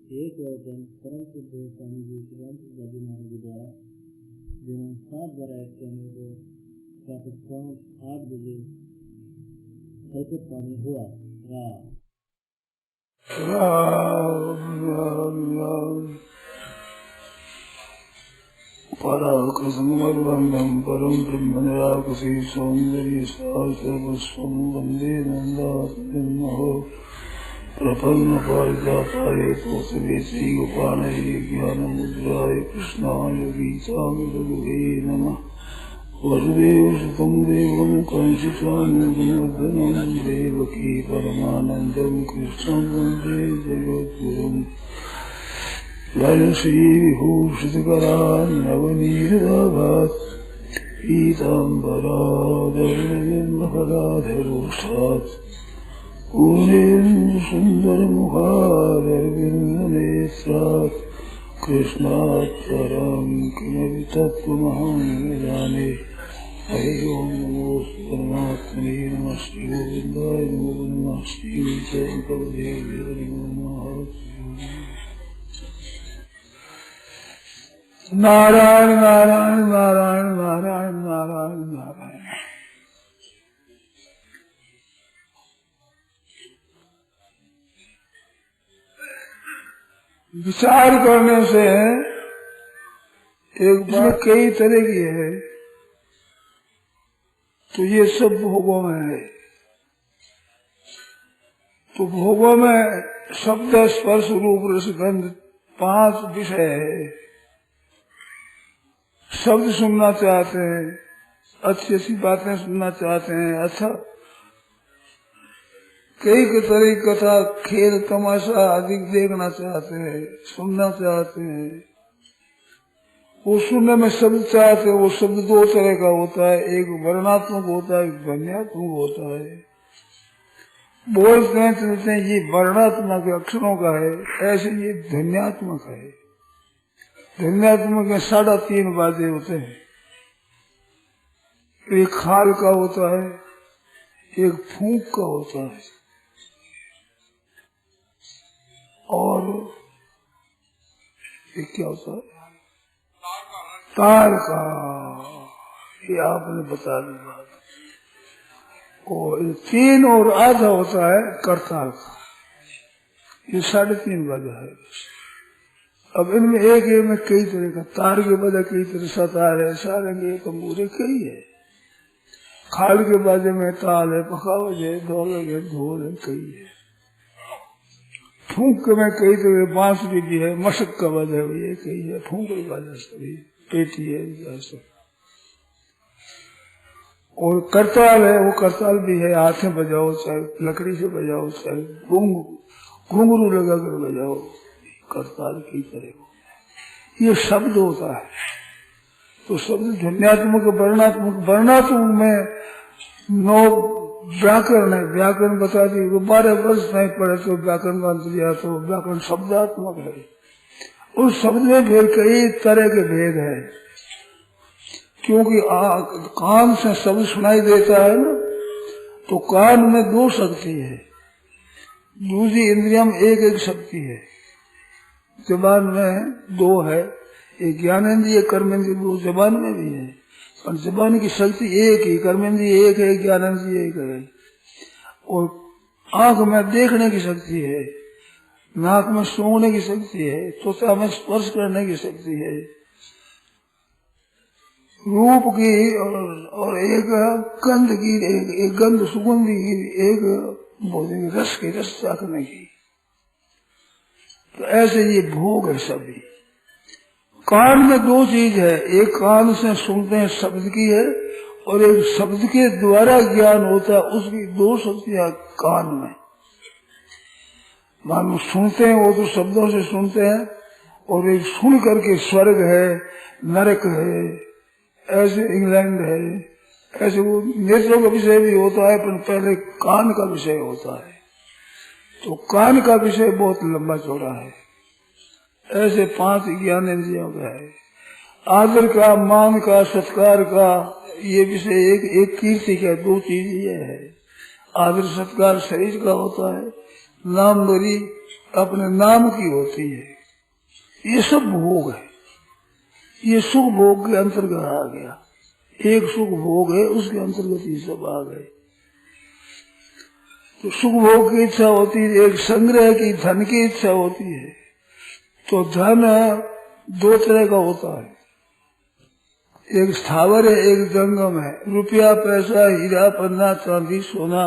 एक वचन परम सिद्ध स्वामी जी शिवाजी महाराज जी द्वारा दिनांक 7 12 को प्रातः 8 बजे सैकत पानी हुआ। पराकृतमर्वन्दं परं ब्रह्मनिराकृति सौन्दर्य सर्वस्वं वन्दे नन्दात्महो प्रपन्न पारिजाताय तोषवे श्रीगोपालये ज्ञानमुद्राय कृष्णाय गीतामृतगुहे नमः। वसुदेवसुतं देवं कंसचानूरमर्दनं देवकी परमानन्दं कृष्णं वन्दे जगद्गुरुम्। जय श्रीविभूषितकरान् नवनीरदाभात् पीताम्बराधरनिर्मफलाधरोष्ठात् पूर्णेन्दुसुन्दरमुखारविन्दनेत्रात् कृष्णाक्षरं किमपि तत्त्वमहं जाने। हरि ओं नमो परमात्मने नमः श्रीगोविन्दाय नमो नमः श्रीचैतन्यदेवाय नमो नमः। नारायण नारायण नारायण नारायण नारायण नारायण। विचार करने से एक बात कई तरह की है, तो ये सब भोगों में है। तो भोगों में शब्द स्पर्श रूप रस गंध 5 विषय है। शब्द सुनना चाहते हैं, अच्छी अच्छी बातें सुनना चाहते हैं, अच्छा कई तरह की कथा खेल तमाशा अधिक देखना चाहते हैं, सुनना चाहते हैं। वो सुनने में शब्द चाहते हैं। वो शब्द 2 तरह का होता है, एक वर्णात्मक होता है, एक ध्वन्यात्मक होता है। बोलते हैं चलते हैं ये वर्णात्मक अक्षरों का है, ऐसे ये ध्वन्यात्मक है। ध्वन्यात्मक में 3.5 बाजे होते हैं। एक खाल का होता है, एक फूंक का होता है, और एक क्या होता है, तार का। ये आपने बता दी बात। और 3 और आधा होता है करताल का। ये 3.5 बाजा है। अब इनमें एक में कई तरह का तार के बाजा कई तरह सतार है, सारंगी तंबूरे कई है। खाल के बाजे में ताल है, पखावज है, ढोल है, ढोल है, कई है। फूंक में कई तरह बांसुरी भी है, मशक का बाजा भी है, कई है। फूंक बाजा सभी पेटी है सब। और करताल है, वो करताल भी है, हाथ में बजाओ चाहे लकड़ी से बजाओ चाहे घुंघरू लगा कर बजाओ, करताल की तरह। ये शब्द होता है। तो शब्द ध्वन्यात्मक वर्णात्मक। वर्णात्मक में 9 व्याकरण है। व्याकरण बता दी 12 वर्ष नहीं पढ़े तो व्याकरण का अंत लिया, तो व्याकरण शब्दात्मक है। उस शब्द में फिर कई तरह के भेद है, क्योंकि कान से शब्द सुनाई देता है ना, तो कान में 2 शक्ति है, दूसरी इंद्रिया में एक शक्ति है। जबान में 2 है, एक ज्ञानेंद्रिय कर्मेंद्रिय 2 जबान में भी है, पर जबान की शक्ति एक ही, कर्मेंद्रिय एक है, ज्ञानेंद्रिय एक है। और आंख में देखने की शक्ति है, नाक में सूंघने की शक्ति है, त्वचा में स्पर्श करने की शक्ति है, रूप की और एक गंध की, एक गंध सुगंधी की, एक रस की, रस चाखने की। तो ऐसे ये भोग है सभी। कान में 2 चीज है, एक कान से सुनते हैं शब्द की है, और एक शब्द के द्वारा ज्ञान होता है, उसकी 2 शक्तियां कान में। मानो सुनते हैं वो तो शब्दों से सुनते हैं, और एक सुन करके स्वर्ग है, नरक है, ऐसे इंग्लैंड है, ऐसे वो नेत्रों का विषय भी होता है, पर पहले कान का विषय होता है। तो कान का विषय बहुत लंबा चौड़ा है। ऐसे 5 ज्ञानेंद्रियों का है। आदर का, मान का, सत्कार का ये विषय एक कीर्ति का 2 चीज ये है। आदर सत्कार शरीर का होता है, नाम बरी अपने नाम की होती है। ये सब भोग है, ये सुख भोग के अंतर्गत आ गया। एक सुख भोग है, उसके अंतर्गत ये सब आ गए। तो सुख भोग की इच्छा होती है, एक संग्रह की धन की इच्छा होती है। तो धन दो तरह का होता है, एक स्थावर है, एक जंगम है। रुपया, पैसा, हीरा, पन्ना, चांदी, सोना,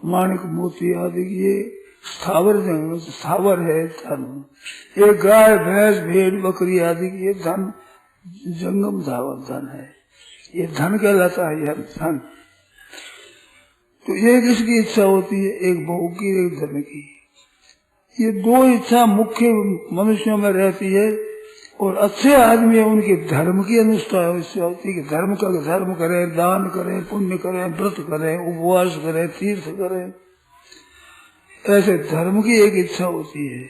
माणिक, मोती आदि ये स्थावर जंगम, स्थावर है धन। एक गाय, भैंस, भेड़, बकरी आदि की ये धन जंगम धावर धन है, ये धन कहलाता है। यह धन तो एक इसकी इच्छा होती है, एक भोग की, एक धन की। ये दो इच्छा मुख्य मनुष्यों में रहती है। और अच्छे आदमी है, उनके धर्म की अनुष्ठा इससे होती है कि धर्म का धर्म करें, दान करें, पुण्य करें, व्रत करें, उपवास करें, तीर्थ करें। ऐसे धर्म की एक इच्छा होती है।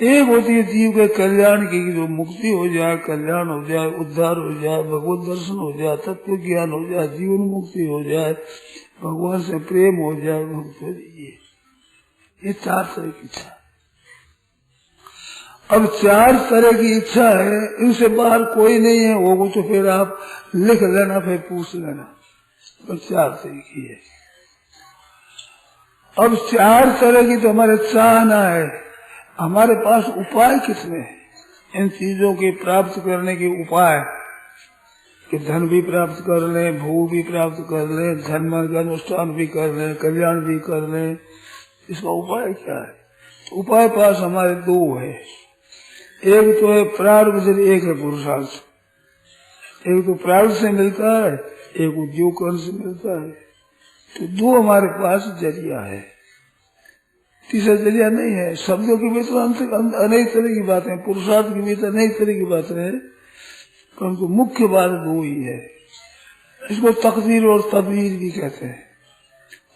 एक होती है जीव के कल्याण की, जो मुक्ति हो जाए, कल्याण हो जाए, उद्धार हो जाए, भगवत दर्शन हो जाए, तत्व ज्ञान हो जाए, जीवन मुक्ति हो जाए, भगवान से प्रेम हो जाए, भक्त हो जाइए। ये चार तरह की इच्छा। अब चार तरह की इच्छा है, इनसे बाहर कोई नहीं है। वो तो फिर आप लिख लेना, फिर पूछ लेना। तो चार तरह की है। अब चार तरह की तो हमारे चाहना है। हमारे पास उपाय कितने हैं इन चीजों के प्राप्त करने के उपाय, कि धन भी प्राप्त कर लें, भोग भी प्राप्त कर लें, धर्म का अनुष्ठान भी कर लें, कल्याण भी कर लें। इसका उपाय क्या है? उपाय पास हमारे दो है। एक तो है प्रारब्ध, एक है पुरुषार्थ। एक तो प्रारब्ध से मिलता है, एक उद्योग कर्म से मिलता है। तो दो हमारे पास जरिया है, तीसरा जरिया नहीं है। शब्दों की भी तो अनेक तरह की बातें, पुरुषार्थ की भी तो अनेक तरह की बातें हैं, परंतु मुख्य बात दो ही है। इसको तकदीर और तदबीर भी कहते हैं।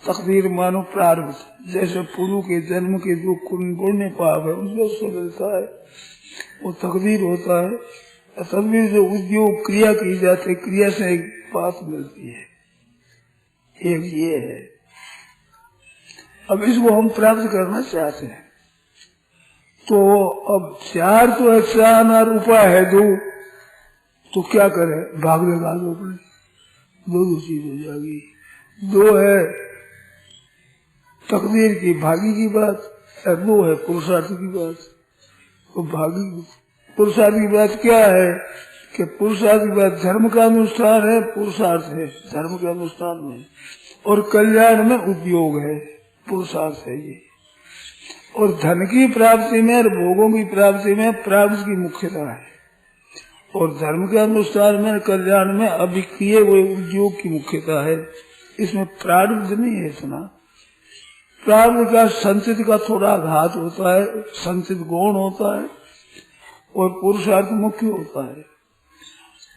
तकदीर मानो प्रारब्ध, जैसे पूर्व के जन्म के जो पुण्य पाप है उनसे उससे मिलता है, वो तकदीर होता है। तदबीर जो उद्योग क्रिया की जाती है, क्रिया से एक बात मिलती है, एक ये है। अब इसको हम प्राप्त करना चाहते हैं। तो अब चार तो है, चार और उपाय है दो। तो क्या करें? भाग लगा दो अपने, दो चीज हो जाएगी। दो है तकदीर की भागी की बात, और दो है पुरुषार्थ की बात। तो भागी पुरुषार्थ की बात क्या है कि पुरुषार्थ की बात धर्म का अनुष्ठान है, पुरुषार्थ है धर्म के अनुष्ठान में, और कल्याण में उद्योग है, पुरुषार्थ है ये। और धन की प्राप्ति में और भोगों की प्राप्ति में प्राप्त की मुख्यता है, और धर्म के अनुष्ठान में कल्याण में अभी किए हुए उद्योग की मुख्यता है। इसमें प्रारब्ध नहीं है इतना। प्रारब्ध का संचित का थोड़ा घात होता है, संचित गौण होता है, और पुरुषार्थ मुख्य होता है।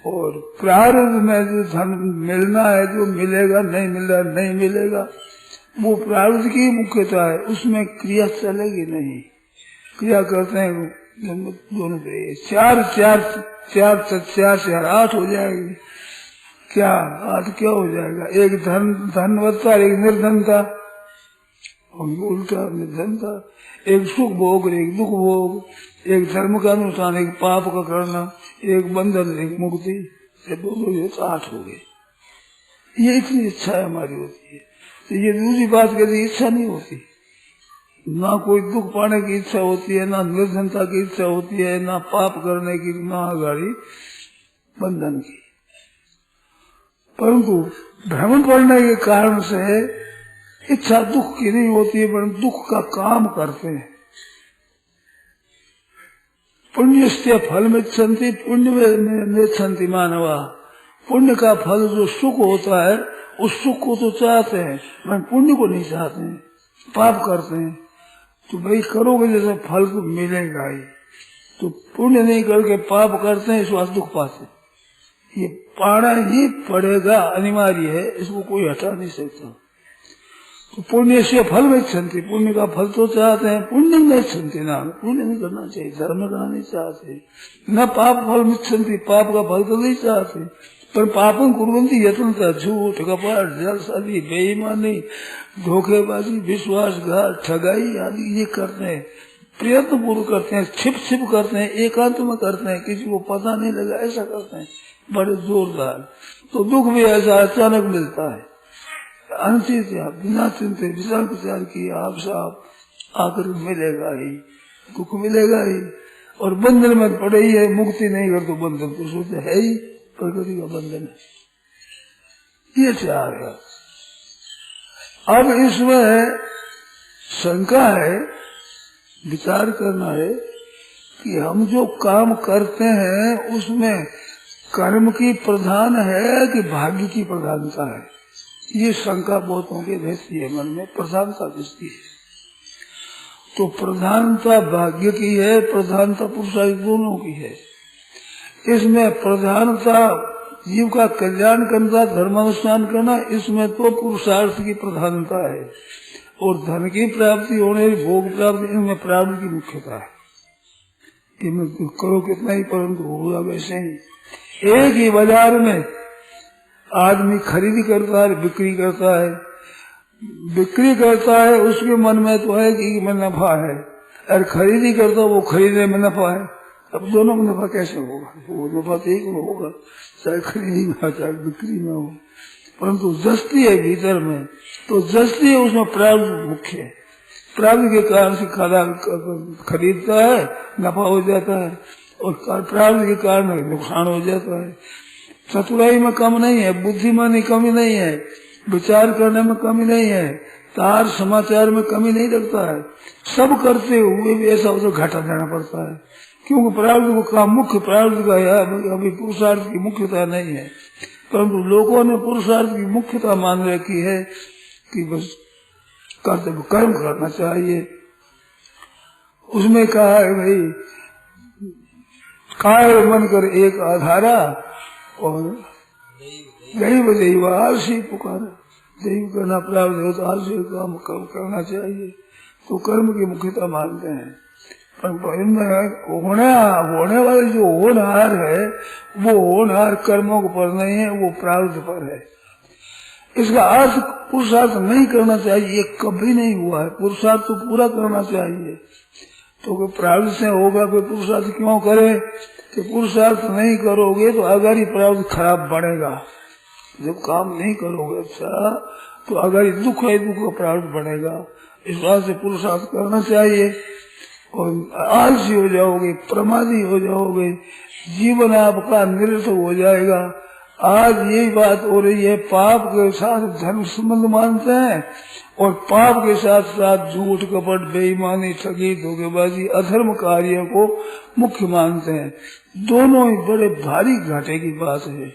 और प्रारब्ध में जो धन मिलना है, जो मिलेगा, नहीं मिलेगा नहीं मिलेगा, वो प्रारब्ध की मुख्यता है। उसमें क्रिया चलेगी नहीं। क्रिया करते हैं दोनों पे चार चार चार चार चार आठ हो जाएगी। क्या आठ क्या हो जाएगा? एक धनवत्ता, एक निर्धनता, उल्टा निर्धनता। एक सुख भोग, एक दुख भोग, एक धर्म का अनुष्ठान, एक पाप का करना, एक बंधन, एक मुक्ति। ये दोनों आठ हो गए। ये इतनी इच्छा हमारी होती है। तो ये दूसरी बात कभी इच्छा नहीं होती। ना कोई दुख पाने की इच्छा होती है, ना निर्धनता की इच्छा होती है, ना पाप करने की, ना गाड़ी बंधन की। परंतु भ्रमण पड़ने के कारण से इच्छा दुख की नहीं होती है, परंतु दुख का काम करते हैं। पुण्य से फल में छंती, पुण्य में छंती मानवा। पुण्य का फल जो सुख होता है, उस सुख को तो चाहते हैं, पर पुण्य को नहीं चाहते हैं, पाप करते हैं। तो भाई करोगे जैसे फल तो मिलेगा ही। तो पुण्य नहीं करके पाप करते हैं, इस बात दुख पाते। ये पाना ही पड़ेगा, अनिवार्य है, इसको कोई हटा नहीं सकता। तो पुण्य से फल में छंती, पुण्य का फल तो चाहते हैं, पुण्य में छंती ना, पुण्य नहीं करना चाहिए, धर्म करना नहीं चाहते। न पाप फल में छंती, पाप का फल तो नहीं चाहते, पर पापन कुर्वंती यत्नता, झूठ, कपट, जलसादी, बेईमानी, धोखेबाजी, विश्वासघात, ठगाई आदि ये करते हैं। प्रयत्न पूर्व करते हैं, छिप छिप करते हैं, एकांत में करते हैं, किसी को पता नहीं लगा, ऐसा करते हैं बड़े जोरदार। तो दुख भी ऐसा अचानक मिलता है, अनचित बिना चिंते विचार विचार किए आप साहब आकर मिलेगा ही, दुख मिलेगा ही। और बंधन में पड़े ही है, मुक्ति नहीं कर तो बंधन तो सोचे है ही, प्रकृति का बंधन है। ये चार है। अब इसमें शंका है, विचार करना है कि हम जो काम करते हैं उसमें कर्म की प्रधान है कि भाग्य की प्रधानता है। ये शंका बहुतों के रहती है मन में, प्रधानता किसकी है? तो प्रधानता भाग्य की है, प्रधानता पुरुषार्थ दोनों की है। इसमें प्रधानता जीव का कल्याण करना, धर्मानुष्ठान करना, इसमें तो पुरुषार्थ की प्रधानता है। और धन की प्राप्ति होने, भोग प्राप्ति, इनमें प्रारब्ध की मुख्यता है कि मैं करो कितना ही परंतु होगा वैसे ही। एक ही बाजार में आदमी खरीदी करता है, बिक्री करता है, बिक्री करता है, उसके मन में तो है कि मैं नफा है, और खरीदी करता वो खरीदने में नफा है। अब दोनों में नफा कैसे होगा? वो नफा तो एक में होगा, चाहे खरीदी में हो चाहे बिक्री में हो, परंतु जस्ती है भीतर में, तो जस्ती है उसमें प्रारब्ध मुख्य है। प्रारब्ध के कारण से खरीदता है, नफा हो जाता है, और प्रारब्ध के कारण नुकसान हो जाता है। चतुराई में कम नहीं है, बुद्धिमानी कमी नहीं है, विचार करने में कमी नहीं है, तार समाचार में कमी नहीं लगता है। सब करते हुए भी ऐसा उसे घाटा देना पड़ता है, क्योंकि प्रारब्ध का मुख्य प्रारब्ध का है, अभी पुरुषार्थ की मुख्यता नहीं है। परंतु लोगों ने पुरुषार्थ की मुख्यता मान रखी है कि बस कर्तव्य कर्म करना चाहिए। उसमें कहा है भाई काय मन कर एक आधारा, और दैव दैव आलसी पुकारा। दैव करना प्राप्त हो तो आलसी काम करना चाहिए, तो कर्म की मुख्यता मानते हैं। पर इनमें होने वाले जो होनहार है, वो होनहार कर्मों पर नहीं है, वो प्रारब्ध पर है। इसका अर्थ पुरुषार्थ नहीं करना चाहिए, ये कभी नहीं हुआ है। पुरुषार्थ तो पूरा करना चाहिए। तो प्रारब्ध से होगा, कोई पुरुषार्थ क्यों करे? कि पुरुषार्थ नहीं करोगे तो अगारी प्रारब्ध खराब बढ़ेगा। जब काम नहीं करोगे अच्छा, तो अगारी दुख है, दुख का प्रारब्ध बढ़ेगा। इस बात से पुरुषार्थ करना चाहिए। और आलसी हो जाओगे, प्रमादी हो जाओगे, जीवन आपका निरर्थक हो जाएगा। आज यही बात हो रही है, पाप के साथ धर्म संबंध मानते हैं, और पाप के साथ साथ झूठ कपट बेईमानी ठगी धोखेबाजी अधर्म कार्यों को मुख्य मानते हैं। दोनों ही बड़े भारी घाटे की बात है,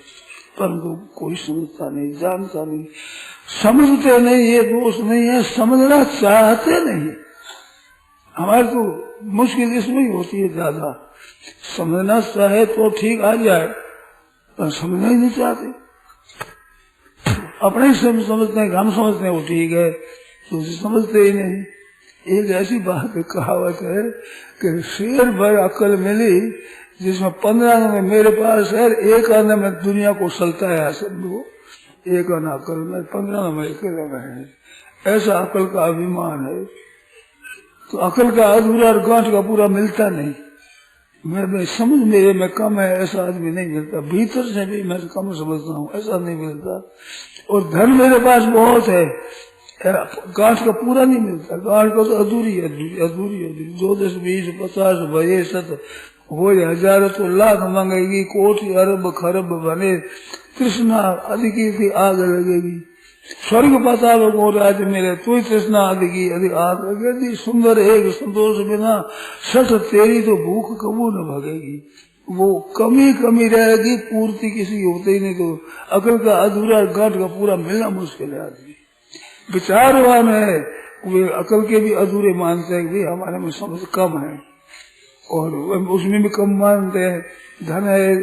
परंतु कोई समझता नहीं, जानता नहीं, समझते नहीं। ये दोष नहीं है, समझना चाहते नहीं। हमारे तो मुश्किल इसमें ही होती है ज्यादा। समझना चाहे तो ठीक आ जाए, पर समझना ही नहीं चाहते। अपने ही समझते हैं, हम समझते हैं वो ठीक है, तो उसे समझते ही नहीं। एक ऐसी बात कहावत है कि शेर भर अकल मिली, जिसमें 15 में मेरे पास है, एक आने में दुनिया को सलता है। समझो, एक आना अकल में 15 में अकेले में है, ऐसा अकल का अभिमान है। तो अकल का अधूरा और गांठ का पूरा मिलता नहीं। मैं समझ मेरे में कम है, ऐसा आदमी नहीं मिलता। भीतर से भी मैं कम समझता हूँ, ऐसा नहीं मिलता। और धन मेरे पास बहुत है, गांठ का पूरा नहीं मिलता। गांठ का तो अधूरी अधूरी अधूरी अधूरी 2 10 20 50 भये 100 हो, 1000 तो लाख मांगेगी, कोटि अरब खरब बने, तृष्णा अधिक की आग लगेगी। स्वर्ग पाताल को राज मेरे, तू तृष्णा अधिकी अधिक आग लगेगी। सुंदर एक संतोष बिना सठ तेरी, तो भूख कबू न भगेगी। वो कमी रहेगी, पूर्ति किसी होते ही नहीं। तो अकल का अधूरा गांठ का पूरा मिलना मुश्किल है। आदमी विचारवान है, वे अकल के भी अधूरे मानते हैं कि हमारे में समझ कम है, और उसमें भी कम मानते हैं। धन है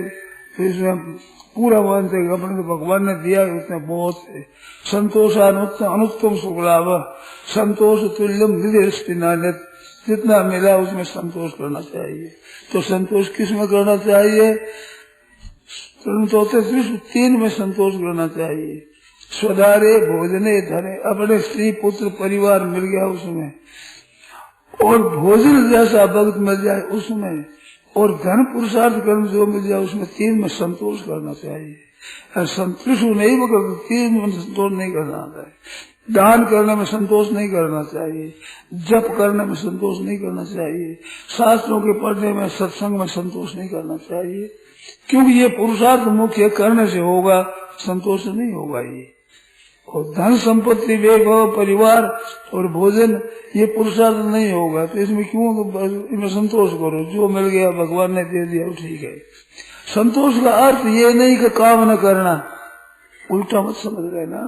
तो इसमें पूरा मानते हैं, अपने तो भगवान ने दिया उसमें बहुत है। अनुत्तम सुख लाभ, संतोष तुल्यम निधि, जितना मिला उसमें संतोष करना चाहिए। तो संतोष किस में करना चाहिए? 3 में संतोष करना चाहिए। स्वदारे भोजने धने, अपने स्त्री पुत्र परिवार मिल गया उसमें, और भोजन जैसा वक्त मिल जाए उसमें, और धन पुरुषार्थ कर्म जो मिल जाए उसमें, तीन में संतोष करना चाहिए। संतुष्ट नहीं मगर तीन में संतोष नहीं करना चाहिए। दान करने में संतोष नहीं करना चाहिए, जप करने में संतोष नहीं करना चाहिए, शास्त्रों के पढ़ने में सत्संग में संतोष नहीं करना चाहिए, क्योंकि ये पुरुषार्थ मुख्य करने से होगा, संतोष नहीं होगा ये। और धन संपत्ति वैभव परिवार और भोजन ये पुरुषार्थ नहीं होगा, तो इसमें क्यों इनमें संतोष करो, जो मिल गया भगवान ने दे दिया ठीक है। संतोष का अर्थ ये नहीं कि काम न करना, उल्टा मत समझ लेना।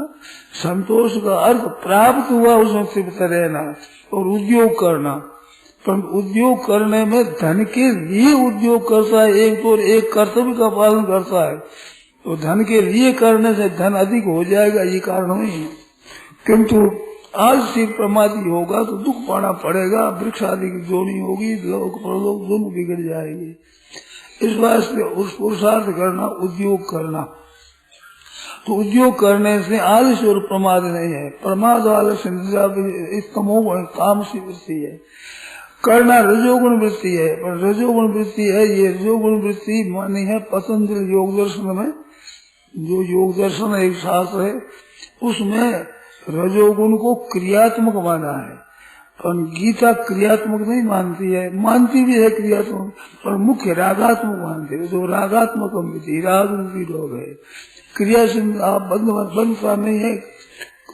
संतोष का अर्थ प्राप्त हुआ उसमें तृप्त रहना और उद्योग करना। पर उद्योग करने में धन के लिए उद्योग करता है, एक तो एक कर्तव्य का पालन करता है, तो धन के लिए करने से धन अधिक हो जाएगा ये कारण नहीं है। किंतु आलसी प्रमादी होगा तो दुख पाना पड़ेगा, वृक्ष आदि की जोनी होगी, लोक परलोक दोनों बिगड़ जाएगी। इस वास्ते उस पुरुषार्थ करना, उद्योग करना, तो उद्योग करने से आलस्य और प्रमाद नहीं है। प्रमाद आलस्य तमोगुण तामसी वृत्ति है, करना रजोगुण वृत्ति है। पर रजोगुण वृत्ति है, ये रजोगुण वृत्ति मानी है पतंजलि योग दर्शन में, जो योग दर्शन एक शास्त्र है उसमें रजोगुण को क्रियात्मक माना है, पर गीता क्रियात्मक नहीं मानती है, मानती भी है क्रियात्मक, पर मुख्य रागात्मक मानती है। जो रागात्मक वृत्ति, राग रूपी रोग है, क्रिया से आप बनता नहीं है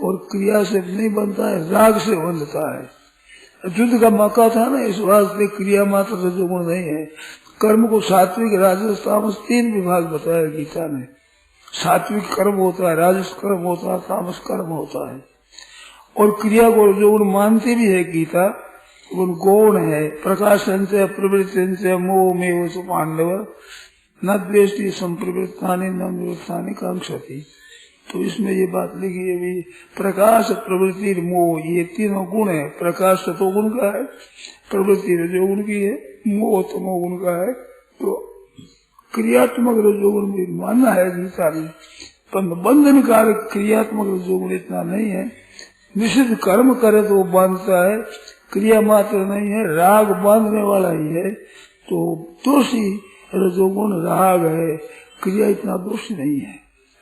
और क्रिया से नहीं बनता है, राग से बनता है। युद्ध का मौका था ना, इस वास्ते क्रिया मात्र रजोगुण नहीं है। कर्म को सात्विक राजस तामस तीन विभाग बताया गीता ने। सात्विक कर्म होता है, राजस कर्म होता है, तामस कर्म होता है। और क्रिया को रजोगुण मानती भी है गीता, उन गौण है। प्रकाशंच प्रवृत्ति मोह में पांडव न द्वेष्टि संप्रवृत्तानि न निवृत्तानि कांक्षति। तो इसमें ये बात लिखी है भी, प्रकाश प्रवृत्ति मोह ये तीनों गुण है। प्रकाश सतोगुण का है, प्रवृत्ति रजोगुण की है, मोह तमोगुण का है। तो क्रियात्मक रजोगुण भी मानना है गीता में, पर बंधन कारक क्रियात्मक रजोगुण इतना नहीं है। निषिद्ध कर्म करे तो वो बांधता है, क्रिया मात्र नहीं है, राग बांधने वाला ही है। तो दोषी रजोगुण राग है, क्रिया इतना दोषी नहीं है।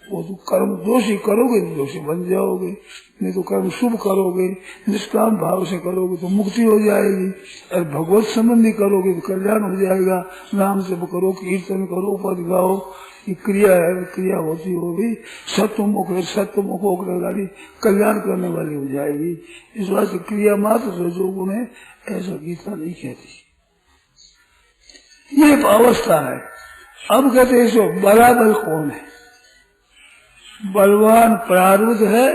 वो तो कर्म दोषी करोगे तो दोषी बन जाओगे, नहीं तो कर्म शुभ करोगे, निष्काम भाव से करोगे तो मुक्ति हो जाएगी, और भगवत संबंधी करोगे तो कल्याण हो जाएगा। नाम से करो, कीर्तन करो, पद गाओ, ये क्रिया है, क्रिया होती होगी सत्यमुख है, सत्यमुख होकर गाड़ी कल्याण करने वाली हो जाएगी। इस बात से क्रिया मात्र रजोगुण है, ऐसा गीता नहीं कहती। ये अवस्था है। अब कहते हैं इसमें बराबर कौन है, बलवान प्रारब्ध है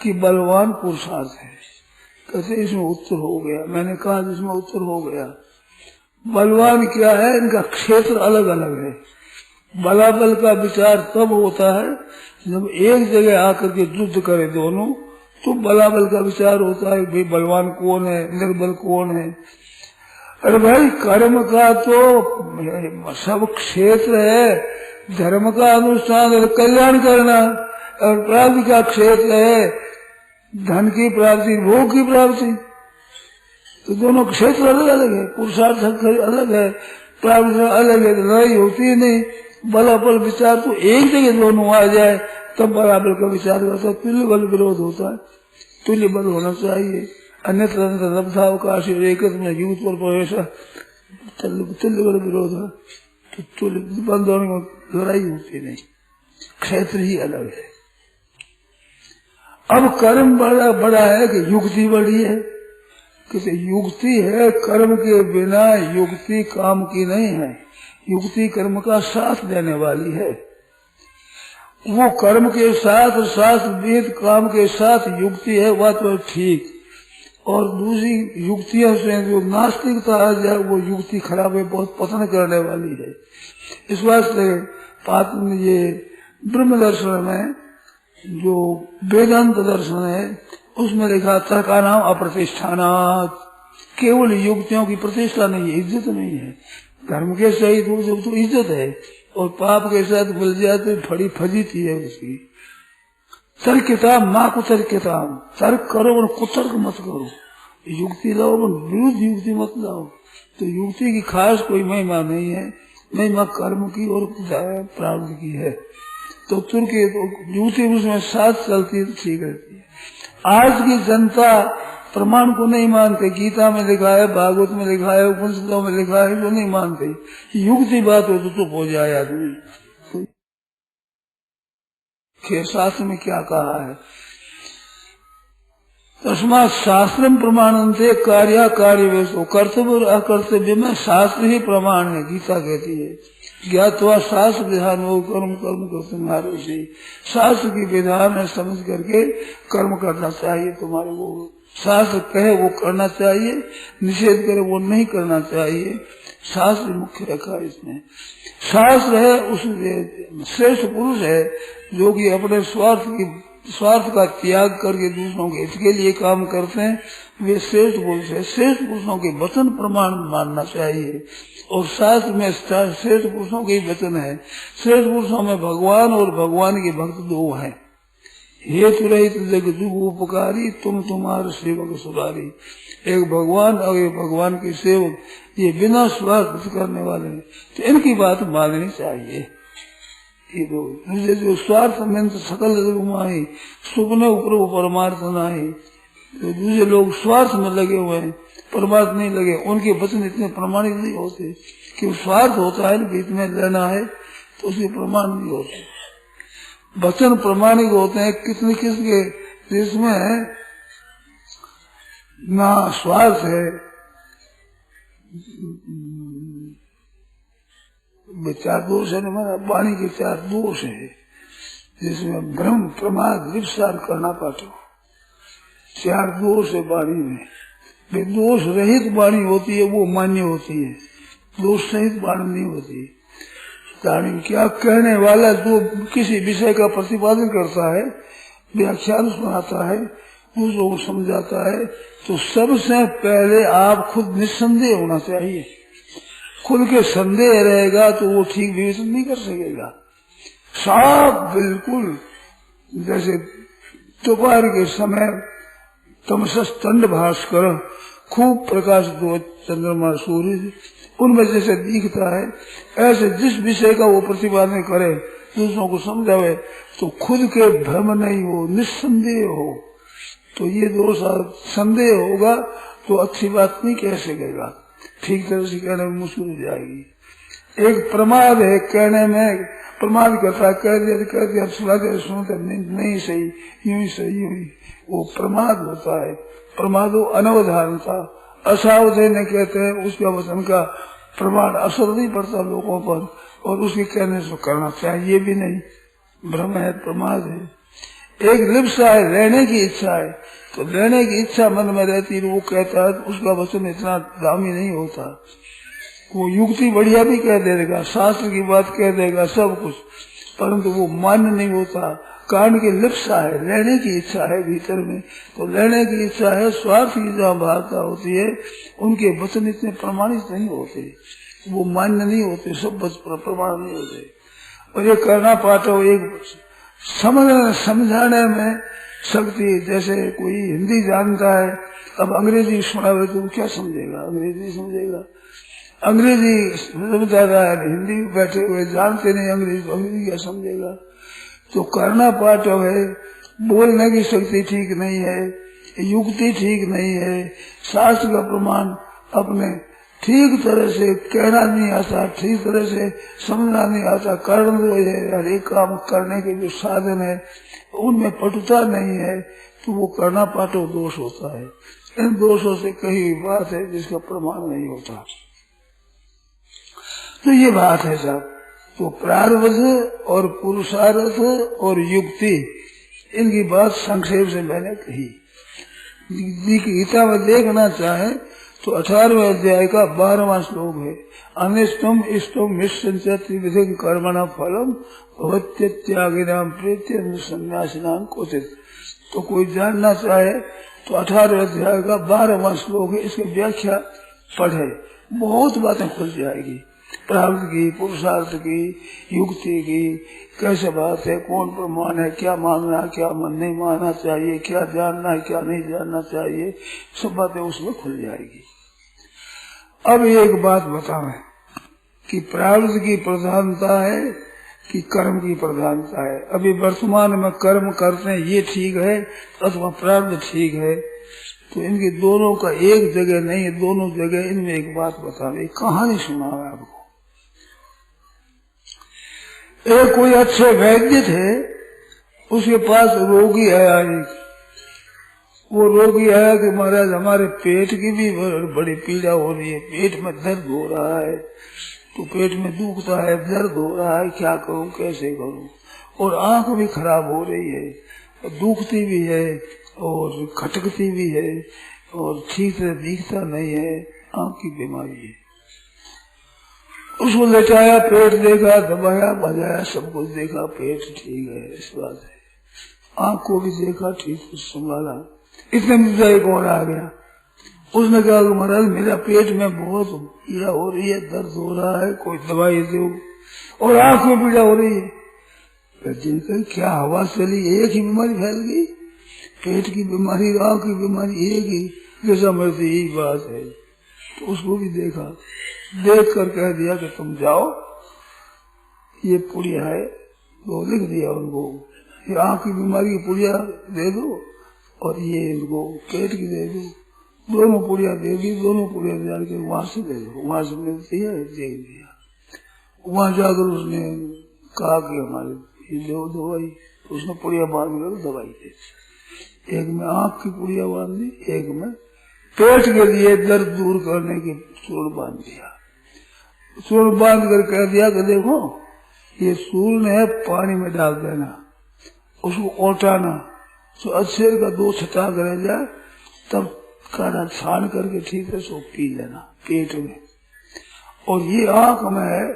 कि बलवान पुरुषार्थ है। कहते इसमें उत्तर हो गया, मैंने कहा इसमें उत्तर हो गया। बलवान क्या है, इनका क्षेत्र अलग अलग है। बलाबल का विचार तब होता है जब एक जगह आकर के युद्ध करे दोनों, तो बलाबल का विचार होता है भाई बलवान कौन है, निर्बल कौन है। अरे भाई कर्म का तो सब क्षेत्र है, धर्म का अनुष्ठान और कल्याण करना, और प्राप्ति का क्षेत्र है धन की प्राप्ति, भोग की प्राप्ति। तो दोनों क्षेत्र अलग अलग है, पुरुषार्थ अलग है, प्राप्ति अलग है, तो लड़ाई होती नहीं। बलाबल विचार तो एक जगह दोनों आ जाए तब बराबर का विचार करता है। तुल्य बल विरोध होता है, तुल्य बल होना चाहिए, अन्यत्र लब्धावकाश एक युद्ध पर प्रवेश, तुल्य बल विरोध है तो तुल्य बल दोनों में लड़ाई होती नहीं, क्षेत्र ही अलग है। अब कर्म बड़ा है कि युक्ति बड़ी है, कि युक्ति है, कर्म के बिना युक्ति काम की नहीं है। युक्ति कर्म का साथ देने वाली है, वो कर्म के साथ साथ वेद काम के साथ युक्ति है, वह तो ठीक। और दूसरी युक्तियों से जो नास्तिकता आ जाए वो युक्ति खराब है, बहुत पतन करने वाली है। इस वास्ते ये ब्रह्म दर्शन में जो वेदांत दर्शन है उसमें लिखा तर्का नाम अप्रतिष्ठानात्, केवल युक्तियों की प्रतिष्ठा नहीं है, इज्जत नहीं है। धर्म के सही तो इज्जत है, और पाप के साथ मिल जाते फड़ी फजीती है उसकी। तर्कता माँ को तर्कता, तर्क करो और कुतर्क मत करो। युक्ति लाओ, विरुद्ध युक्ति मत लाओ। तो युक्ति की खास कोई महिमा नहीं है, महिमा कर्म की और प्रारब्ध की है। तो तुर्क युक्ति उसमें साथ चलती है तो ठीक रहती है। आज की जनता प्रमाण को नहीं मानते, गीता में लिखा है, भागवत में लिखा है, उपनिषदों में लिखा है, वो नहीं मानते। युक्ति बात हो तो चुप हो जाए आदमी। तो शास्त्र में क्या कहा है, तस्मात् शास्त्रम प्रमाणन्ते कार्या कार्यवेशो, कर्तव्य और अकर्तव्य में शास्त्र ही प्रमाण है। गीता कहती है ज्ञात्वा शास्त्र विधान हो कर्म कर्म को तुम्हारे से, शास्त्र की विधान है समझ करके कर्म करना चाहिए। तुम्हारे वो शास्त्र कहे वो करना चाहिए, निषेध करे वो नहीं करना चाहिए। शास्त्र मुख्य रखा है इसमें। शास्त्र है उस श्रेष्ठ पुरुष है जो कि अपने स्वार्थ का त्याग करके दूसरों के हित के लिए काम करते हैं, वे श्रेष्ठ पुरुष है। श्रेष्ठ पुरुषों के वचन प्रमाण मानना चाहिए और शास्त्र में श्रेष्ठ पुरुषों के ही वचन है। श्रेष्ठ पुरुषों में भगवान और भगवान के भक्त दो हैं। हेतु रहित जग दुख उपकारी, तुम तुम्हारे सेवक सुधारी। एक भगवान और एक भगवान के सेवक, ये बिना स्वार्थ करने वाले हैं, तो इनकी बात माननी चाहिए। ये दो मुझे जो स्वार्थ में सकल जगमाही सुपने ऊपर परमार्थ नाही, तो दूसरे लोग स्वार्थ में लगे हुए हैं, परमार्थ नहीं लगे, उनके वचन इतने प्रमाणित नहीं होते। कि स्वार्थ होता है कि इतने लेना है तो उसके प्रमाण नहीं होते। वचन प्रमाणिक होते हैं कितने किसके, जिसमें ना स्वार्थ है, चार दोष है, हमारा वाणी के चार दोष है, जिसमें भ्रम प्रमाद विपसार करना पाते हो। चार दोष है वाणी में। वे दोष रहित वाणी होती है वो मान्य होती है, दोष सहित वाणी नहीं होती। क्या कहने वाला जो किसी विषय का प्रतिपादन करता है, व्याख्यान सुनाता है, दूसरों को समझाता है, तो सबसे पहले आप खुद निस्संदेह होना चाहिए। खुद के संदेह रहेगा तो वो ठीक विवेचन नहीं कर सकेगा। साफ बिल्कुल जैसे दोपहर के समय तमसस ठंड भास्कर, खूब प्रकाश दो चंद्रमा सूर्य, उनमें जैसे दिखता है, ऐसे जिस विषय का वो प्रतिपादन करे, दूसरों को समझावे, तो खुद के भ्रम नहीं हो, निस्संदेह हो। तो ये दोष संदेह होगा तो अच्छी बात नहीं कह सकेगा, ठीक तरह से कहने में मुश्किल हो जाएगी। एक प्रमाद है, कहने में प्रमाद करता है, कह दिया सुनते नहीं सही, यूं ही सही, यूं ही, वो प्रमाद होता है। प्रमादो अनवधानता, असावधान कहते हैं, उसका वचन का प्रमाण असर नहीं पड़ता लोगों पर, और उसके कहने से करना चाहिए भी नहीं, भ्रम है, प्रमाद है। एक लिप्सा है, लेने की इच्छा है, तो लेने की इच्छा मन में रहती है, वो कहता है, उसका वचन इतना दामी नहीं होता। वो युक्ति बढ़िया भी कह देगा, शास्त्र की बात कह देगा, सब कुछ, परंतु वो मान्य नहीं होता। कारण की लिप्सा है, लेने की इच्छा है भीतर में, तो लेने की इच्छा है। स्वार्थ की जहाँ भावना होती है, उनके वचन इतने प्रमाणित नहीं होते, वो मान्य नहीं होते, सब प्रमाण नहीं होते। और ये करना पाठो एक समझाने में शक्ति, जैसे कोई हिंदी जानता है, अब अंग्रेजी सुनावे तो क्या समझेगा, अंग्रेजी समझेगा, अंग्रेजी समझा रहा है, हिंदी में बैठे हुए जानते नहीं अंग्रेजी, तो अंग्रेजी क्या समझेगा। तो करना पाठव है, बोलने की शक्ति ठीक नहीं है, युक्ति ठीक नहीं है, शास्त्र का प्रमाण अपने ठीक तरह से कहना नहीं आता, ठीक तरह से समझना नहीं आता। कारण जो है, हर एक काम करने के जो साधन है उनमें पटुता नहीं है, तो वो करना पाठव दोष होता है। इन दोषों से कई बात है जिसका प्रमाण नहीं होता। तो ये बात है साहब। तो प्रारब्ध और पुरुषार्थ और युक्ति, इनकी बात संक्षेप से मैंने कही। गीता में देखना चाहे तो 18वें अध्याय का 12वां श्लोक है, अनिष्टम इष्टम मिश्र त्रिविधि कर्मणा फलम भवत्यत्यागिनाम प्रेत्य संन्यासिनाम क्वचित। तो कोई जानना चाहे तो 18वें अध्याय का 12वां श्लोक है, इसकी व्याख्या पढ़े, बहुत बातें खुल जाएगी। प्राप्त की, पुरुषार्थ की, युक्ति की, कैसे बात है, कौन प्रमाण है, क्या मानना क्या नहीं मानना चाहिए, क्या जानना है क्या नहीं जानना चाहिए, सब बातें उसमें खुल जाएगी। अब एक बात बताएं कि प्रारब्ध की प्रधानता है कि कर्म की प्रधानता है। अभी वर्तमान में कर्म करते हैं ये ठीक है अथवा प्रारब्ध ठीक है, तो इनके दोनों का एक जगह नहीं है, दोनों जगह। इनमें एक बात बताओ, एक कहानी सुना है आपको। एक कोई अच्छे वैद्य थे, उसके पास रोगी आया। वो रोगी आया कि महाराज हमारे पेट की भी बड़ी पीड़ा हो रही है, पेट में दर्द हो रहा है, तो पेट में दुखता है, दर्द हो रहा है, क्या करूं कैसे करूं, और आंख भी खराब हो रही है, दुखती भी है और खटकती भी है और ठीक से दिखता नहीं है, आंख की बीमारी है। उसको लेटाया, पेट देखा, दबाया बजाया, सब कुछ देखा, पेट ठीक है, इस बात है। आंख को भी देखा, ठीक से संभाला। इतने में एक और आ गया, उसने कहा कि महाराज मेरा पेट में बहुत पीड़ा हो रही है, दर्द हो रहा है, कोई दवाई दो, और आंख में पीड़ा हो रही है। जिनका क्या हवा चली, एक ही बीमारी फैल गई, पेट की बीमारी आंख की बीमारी एक ही, जैसा मर्जी यही बात है। तो उसको भी देखा, देख कर कह दिया कि तुम जाओ, ये पुड़िया है, तो लिख दिया उनको, ये आंख की बीमारी की पुड़िया दे दो और ये इनको पेट की दे दो, दोनों पुड़िया दे दी। दोनों पुड़िया जाके वहां से ले लो, वहां से मिलती है, दे दिया। वहां जाकर उसने कहा कि हमारे ये दो दवाई, तो उसने पुड़िया बांध कर दवाई दे दी। एक में आंख की पुड़िया बांध दी, एक में पेट के लिए दर्द दूर करने की चूर्ण बांध दिया। चूर्ण बांध कर कह दिया कि देखो ये चूर्ण है, पानी में डाल देना, उसको ओटाना, तो अच्छे का 2 छटाक रह जाए, तब काढ़ा छान करके ठीक है सो पी लेना पेट में। और ये आंख में है,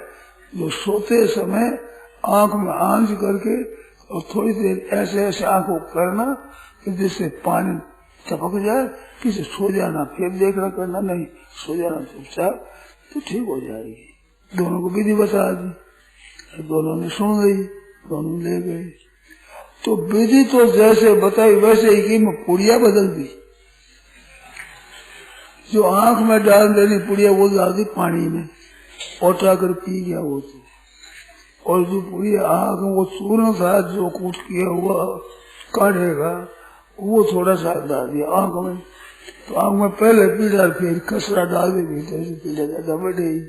जो सोते समय आंख में आंच करके और थोड़ी देर ऐसे ऐसे आंख को करना कि जिससे पानी टपक जाए, किसी सो जाना, फिर देखना करना नहीं, सो जाना चुपचाप, तो ठीक हो जाएगी। दोनों को विधि बता दी, दोनों ने सुन गई, दोनों ले गए। तो विधि तो जैसे बताई वैसे ही की, मैं पुड़िया बदल दी। जो आंख में डाल देनी पुड़िया वो डाल दी पानी में, ओटा कर पी गया वो तो। और जो पुड़िया आंख में वो चूर्ण था जो कूट किया हुआ काढ़ेगा, वो थोड़ा सा डाल दिया आंख में, तो आंख में पहले पीड़ा, फिर कसरा डाल दी, भीतर से पीड़ा ज्यादा बढ़ेगी।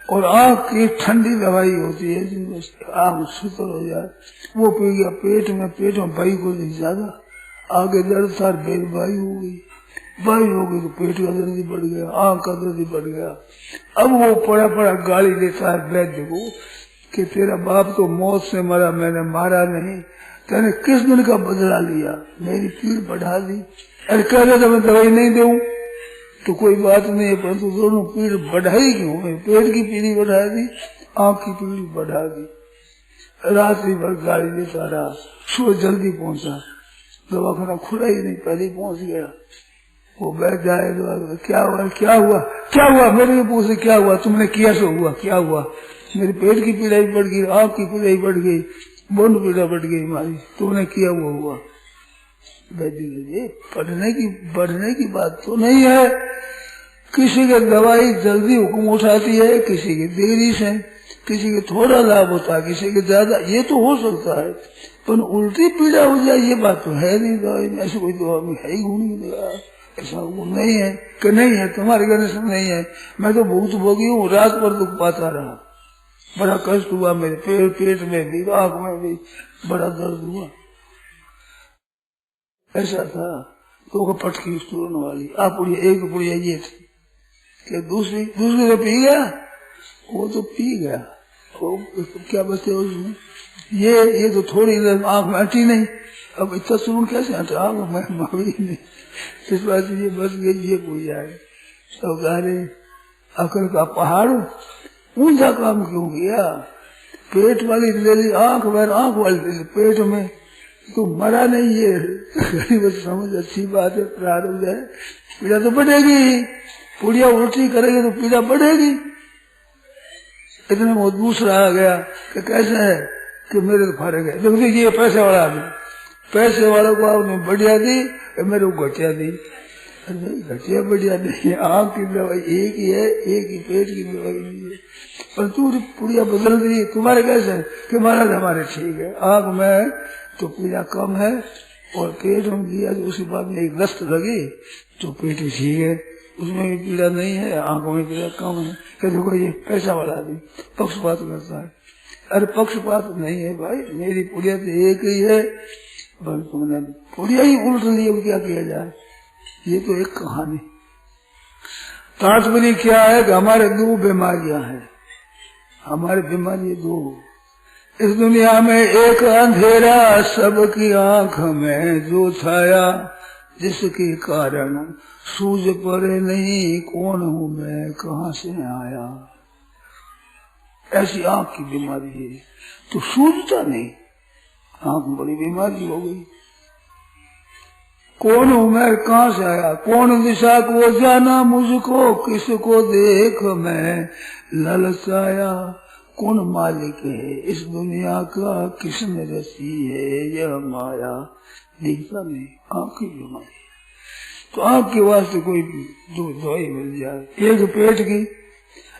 और आंख की ठंडी दवाई होती है जिसमें आंख शीतल हो जाए, वो पी गया पेट में बाई को नहीं ज्यादा, आगे दर्द था, बेल बाई हो गई, बाई हो गई तो पेट का दर्द बढ़ गया, आंख का दर्द बढ़ गया। अब वो पड़ा गाली देता है वैद्य को कि तेरा बाप तो मौत से मरा, मैंने मारा नहीं, तेने किस दिन का बदला लिया, मेरी पीड़ बढ़ा दी। अरे कह रहे तो मैं दवाई नहीं दूं, तो कोई बात नहीं है, परंतु दोनों पीड़ बढ़ाई क्यों है? पेट की पीड़ी बढ़ा दी, आंख की पीड़ी बढ़ा दी। रात्रि भर गाड़ी देता रहा, सुबह जल्दी पहुंचा, दवाखाना खुला ही नहीं, पहले ही पहुंच गया। वो बैठ जाए, क्या हुआ क्या हुआ क्या हुआ, मेरे को पूछे क्या हुआ, तुमने किया सो हुआ, क्या हुआ? मेरे पेट की पीड़ा बढ़ गई, आंख की पीड़ा बढ़ गई, बोंड पीड़ा बढ़ गई हमारी, तुमने किया वो हुआ। बढ़ने की बात तो नहीं है। किसी की दवाई जल्दी हुक्म उठाती है, किसी की देरी से, किसी के थोड़ा लाभ होता है, किसी के ज्यादा, ये तो हो सकता है, पर उल्टी पीड़ा हो जाए ये बात तो है नहीं। दवाई में ऐसी कोई दवा में है ही गुण, ऐसा गुण नहीं है कि नहीं है, तुम्हारे घर से नहीं है। मैं तो भूत भोगी हूँ, रात भर दुख पाता रहा, बड़ा कष्ट हुआ, मेरे पेट में भी, आंख में भी बड़ा दर्द हुआ। ऐसा था तो पटकी चूर्ण वाली आप पुड़िया, एक पुड़िया ये थी कि दूसरी तो पी गया, वो तो पी गया, वो क्या बचे उसमें, ये तो थोड़ी आंख में हटी नहीं, अब इतना चूर्ण कैसे हटा, आंख में मावी नहीं, इस बात से ये बच गई, ये पुड़िया है। सब गारे अकल का पहाड़ ऊंचा काम क्यों किया, पेट वाली ले ली, आंख वाली ले ली, पेट में तो मरा नहीं, ये गरीब समझ अच्छी बात है, प्रारब्ध है, पीड़ा तो बढ़ेगी, पुड़िया उल्टी करेगी तो पीड़ा बढ़ेगी, इतने में दूसरा आ गया कि कैसे है कि मेरे तो फर्क है। देखो ये पैसे वाला आदमी, पैसे वाले को आपने बढ़िया दी, मेरे को घटिया दी। घटिया बढ़िया नहीं, आँख की दवाई एक ही है, एक ही पेट की दवाई नहीं है, पर तू पुड़िया बदल दी। तुम्हारे कैसे है कि महाराज हमारे ठीक है, आँख में तो पीड़ा कम है और पेट में दिया तो उसी बात में एक दस्त लगी तो पेट भी ठीक है, उसमें भी पीड़ा नहीं है, आंखों में पीड़ा कम है। कि देखो ये पैसा वाला आदमी पक्षपात करता है। अरे पक्षपात नहीं है भाई, मेरी पुड़िया तो एक ही है, बस तुमने पुड़िया ही उल्ट ली, क्या किया जाए। ये तो एक कहानी। तात्पर्य क्या है कि हमारे दो बीमारियां हैं, हमारी बीमारी दो। इस दुनिया में एक अंधेरा सबकी आंख में जो छाया, जिसके कारण सूझ पड़े नहीं कौन हूँ मैं, कहाँ से आया। ऐसी आंख की बीमारी है, तो सूझता नहीं, आंख बड़ी बीमारी हो गई। कौन हूँ मैं, कहाँ से आया, कौन दिशा को जाना मुझको, किसको देख मैं ललचाया। कौन मालिक है इस दुनिया का, किसने रची है यह माया, दिखता नहीं। आँख की बीमारी, तो आँख के वास्ते कोई दवाई मिल जाए। एक पेट की,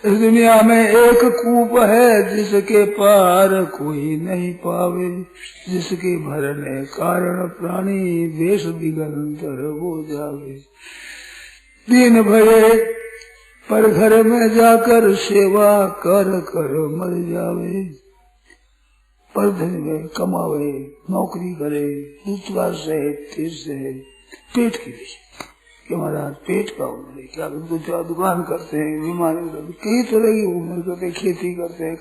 इस दुनिया में एक कूप है जिसके पार कोई नहीं पावे, जिसके भरने कारण प्राणी देश दिगंतर हो जावे। दिन भरे पर घर में जाकर सेवा कर कर मर जावे, पर धन में कमावे नौकरी करे, दूसरा से तीस से पेट की भी कि महाराज पेट का उम्र क्या, उनको दुकान करते हैं, बीमारी करते, कई तरह की उम्र करते हैं, खेती करते हैं,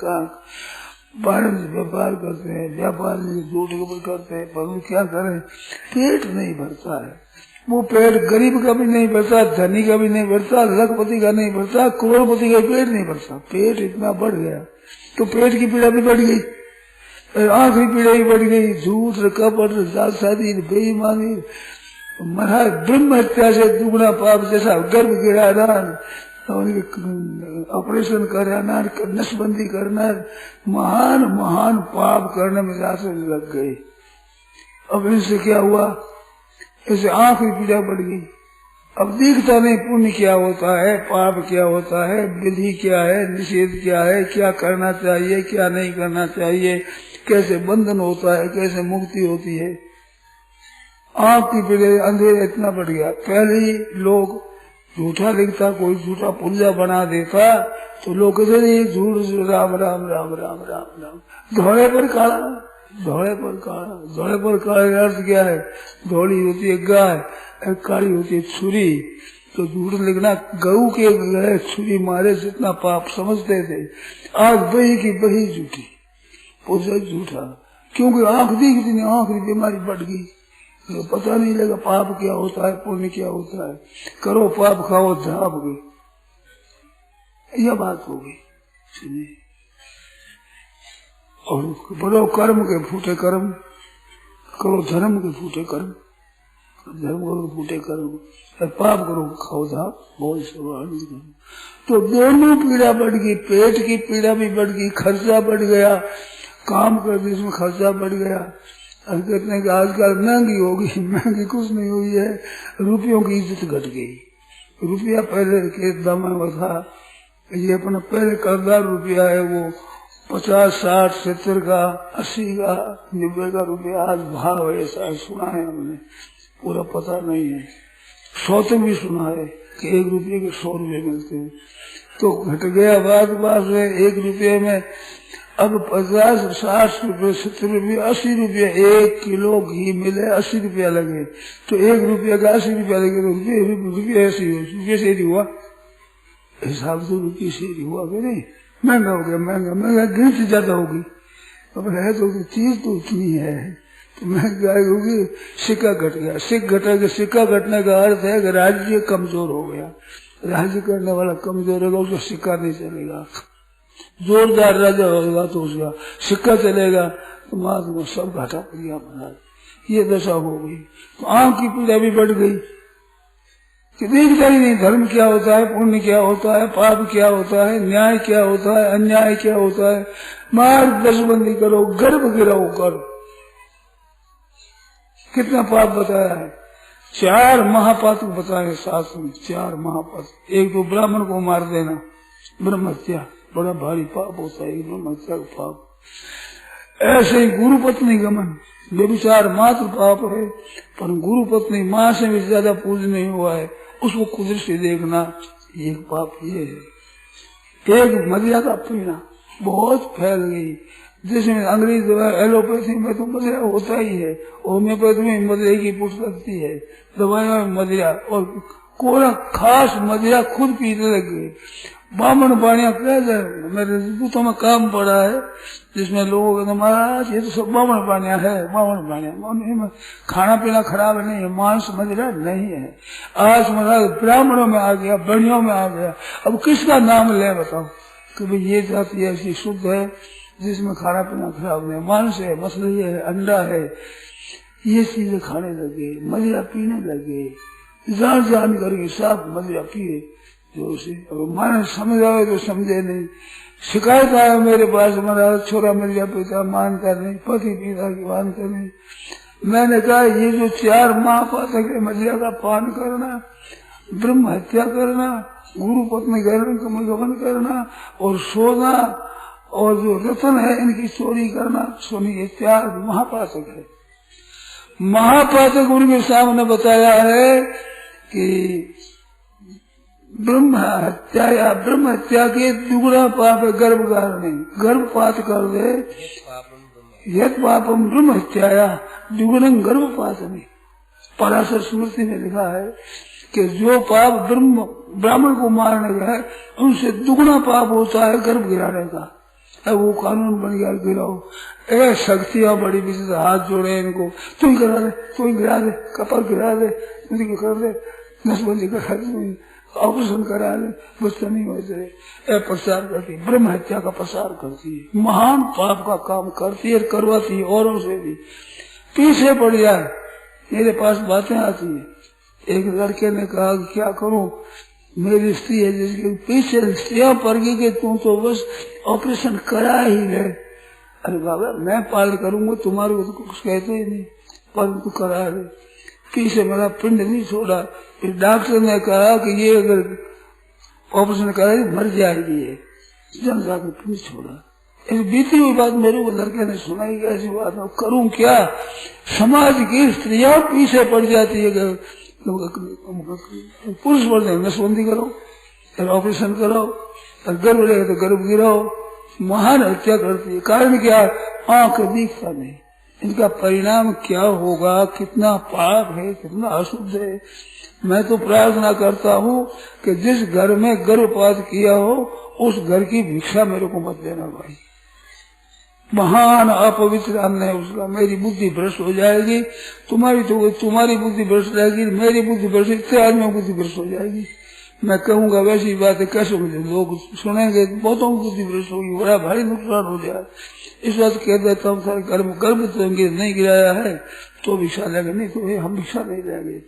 वाणिज्य व्यापार करते हैं, व्यापार में झूठ करते हैं, पर क्या करें, पेट नहीं भरता है। वो पेट गरीब का भी नहीं भरता, धनी का भी नहीं भरता, लखपति का नहीं भरता, करोड़पति का पेट नहीं भरता। पेट इतना बढ़ गया तो पेट की पीड़ा भी बढ़ गई, आंख की पीड़ा भी बढ़ गई। झूठ, कपट, जालसाजी, बेईमानी, महाराज ब्रह्म हत्या से दुगना पाप, जैसा गर्भ गिराना, ऑपरेशन कराना, नसबंदी करना, महान महान पाप करने में जाते लग गए। अब इनसे क्या हुआ, ऐसे आंख की पीड़ा बढ़ गई। अब दिखता नहीं पुण्य क्या होता है, पाप क्या होता है, विधि क्या है, निषेध क्या है, क्या करना चाहिए, क्या नहीं करना चाहिए, कैसे बंधन होता है, कैसे मुक्ति होती है। आंख की पीड़े अंधेरा इतना बढ़ गया। पहले ही लोग झूठा लिखता, कोई झूठा पुर्जा बना देता तो लोग कहते झूठ, राम राम राम राम राम राम, धोड़े पर काला, धोड़े पर काला। धोड़े पर काले अर्थ क्या है, धोड़ी होती है गाय, काली होती है छुरी। तो झूठ लिखना, गऊ के गए छुरी मारे जितना पाप समझते थे, आज बही की बही झूठी, पुर्जा झूठा, क्योंकि आंख दिखती नहीं, आंख की बीमारी बढ़ गई। तो पता नहीं लगा पाप क्या होता है, पुण्य क्या होता है। करो पाप, खाओ धाप गई, यह बात हो गई। और बड़ो कर्म के फूटे कर्म, करो धर्म के फूटे कर्म, धर्म करो फूटे कर्म, पाप करो खाओ धाप, बहुत सब। तो दोनों पीड़ा बढ़ गई, पेट की पीड़ा भी बढ़ गई, खर्चा बढ़ गया, काम कर इसमें खर्चा बढ़ गया। कहते हैं कि आजकल महंगी होगी, महंगी कुछ नहीं हुई है, रुपयों की इज्जत घट गई। रुपया पहले के दामन में था, ये अपना पहले कर्जदार रुपया है वो 50, 60, 70 का, 80 का, 90 का रुपया आज भाव है, ऐसा सुना है हमने, पूरा पता नहीं है। 100 तक भी सुना है कि 1 रुपये के 100 रुपये मिलते हैं, तो घट गया बात में 1 रुपये में अब 50, 60 रुपये, 70 रुपये, 80 रुपये। 1 किलो घी मिले 80 रुपया लगे, तो 1 रुपये का 80 रुपया लगे, तो रुपये ऐसी रुपये से हुआ, हिसाब से रुपये से हुआ कि नहीं। महंगा हो गया, महंगा महंगा गिनती ज्यादा होगी। अब है तो चीज तो उतनी है, तो महंगाई होगी। सिक्का घट गया, सिक्का घटने का अर्थ है कि राज्य कमजोर हो गया, राज्य करने वाला कमजोर होगा, उसका सिक्का नहीं चलेगा। जोरदार राजा होगा तो उसका सिक्का चलेगा, तो महात्मा सब घाटा पड़ गया महाराज, ये दशा हो गई। तो आंख की पीड़ा भी बढ़ गई, कि देखता ही नहीं धर्म क्या होता है, पुण्य क्या होता है, पाप क्या होता है, न्याय क्या होता है, अन्याय क्या होता है। मार्गदर्शबंदी करो, गर्भ गिराओ गर्भ। कितना पाप बताया है, 4 महापातक बताए शास्त्र में, 4 महापातक। एक तो ब्राह्मण को मार देना, ब्रह्म हत्या, बड़ा भारी पाप होता है ब्रह्म हत्या का पाप। ऐसे ही गुरु पत्नी गमन, व्यभिचार मात्र पाप है, पर गुरु पत्नी माँ से भी ज्यादा पूज नहीं हुआ है, उसको कुदरत से देखना, ये पाप ये है। एक मदिरा का पीना बहुत फैल गई, जिसमें अंग्रेज दवा एलोपैथी में तो मदिरा होता ही है, होम्योपैथी में मदिरा की पुष्ट लगती है, दवाइयों में मदिरा, और कोरा खास मदिरा खुद पीने लग गए। बामण बाणिया कह जाए, मेरे दूतों में काम पड़ा है जिसमें लोगों को महाराज ये तो सब बामण बाणिया है, बामण बाणिया खाना पीना खराब नहीं है, मांस मदिरा नहीं है। आज महाराज ब्राह्मणों में आ गया, बणियों में आ गया, अब किसका नाम ले बताओ कि भाई ये जाति ऐसी शुद्ध है जिसमें खाना पीना खराब नहीं, मांस है, मछली है, अंडा है, ये चीजें खाने लगे, मदिरा पीने लगे, जान करके साफ मदिरा पिए। जो उसे माने समझ आए तो समझे नहीं। शिकायत आया मेरे पास, महाराज छोरा मदिरा पीता मानता नहीं, पति पिता की मानता नहीं। मैंने कहा ये जो 4 महापातक है, मदिरा का पान करना, ब्रह्म हत्या करना, गुरु पत्नी गमन करना और सोना, और जो रतन है इनकी चोरी करना, सुनिए 4 महापातक है। महापातक उनके सामने बताया है कि ब्रह्म हत्या के दुगुना पाप है गर्भधारण, गर्भपात कर दे, यद पापम ब्रह्म हत्याया दुगुणं गर्भपात में। पराशर स्मृति में लिखा है कि जो पाप ब्राह्मण को मारने का है उनसे दुगुना पाप होता है गर्भ गिराने का। वो कानून बन गया, गिराओ। शक्तियां बड़ी विचित्र, हाथ जोड़े इनको, तू ही गिरा दे, तू ही गिरा दे, कपड़ गिरा दे, कर दे, नसबंदी करा दे, ऑपरेशन करा दे, बच्चा नहीं हो जाए। प्रचार करती है, ब्रह्म हत्या का प्रसार करती है, महान पाप का काम करती है, करवाती है औरों से भी। पीछे पड़ जाए, मेरे पास बातें आती है। एक लड़के ने कहा क्या करूं, मेरी स्त्री है जिसके पीछे स्त्रियां पड़ गई कि तू तो बस ऑपरेशन करा ही ले। अरे बाबा मैं पाल करूंगा, तुम्हारे को तो कुछ कहते ही नहीं, पर तू करा ले। पीछे मेरा पिंड नहीं छोड़ा। फिर डॉक्टर ने कहा कि ये अगर ऑपरेशन कराए मर जाएगी, ये जन जाकर पिंड छोड़ा। इस बीती हुई बात मेरे को लड़के ने सुनाई, ऐसी बात मैं करूं क्या। समाज की स्त्रियां पीछे पड़ जाती है, पुरुष बोलते हैं नसबंदी करो, फिर ऑपरेशन कराओ, गर्भ रहे तो गर्भ गिराओ, महान हत्या करती है। कारण क्या, आंख दिखता नहीं। इनका परिणाम क्या होगा, कितना पाप है, कितना अशुद्ध है। मैं तो प्रार्थना करता हूँ कि जिस घर में गर्भपात किया हो उस घर की भिक्षा मेरे को मत देना भाई। महान अपवित्र अन्न है उसका, मेरी बुद्धि भ्रष्ट हो जाएगी, तुम्हारी बुद्धि भ्रष्ट रहेगी, मेरी बुद्धि भ्रष्ट, इतने आदमियों की बुद्धि भ्रष्ट हो जाएगी। मैं कहूंगा वैसी बात है, कैसे मुझे लोग सुनेंगे, बहुतों की बुद्धि भ्रष्ट होगी, बड़ा भारी नुकसान हो जाए। इस बात कह देता हूँ सारे गर्भ तो नहीं गिराया है तो भिक्षा लेंगे, नहीं तो हम भिक्षा नहीं लेंगे।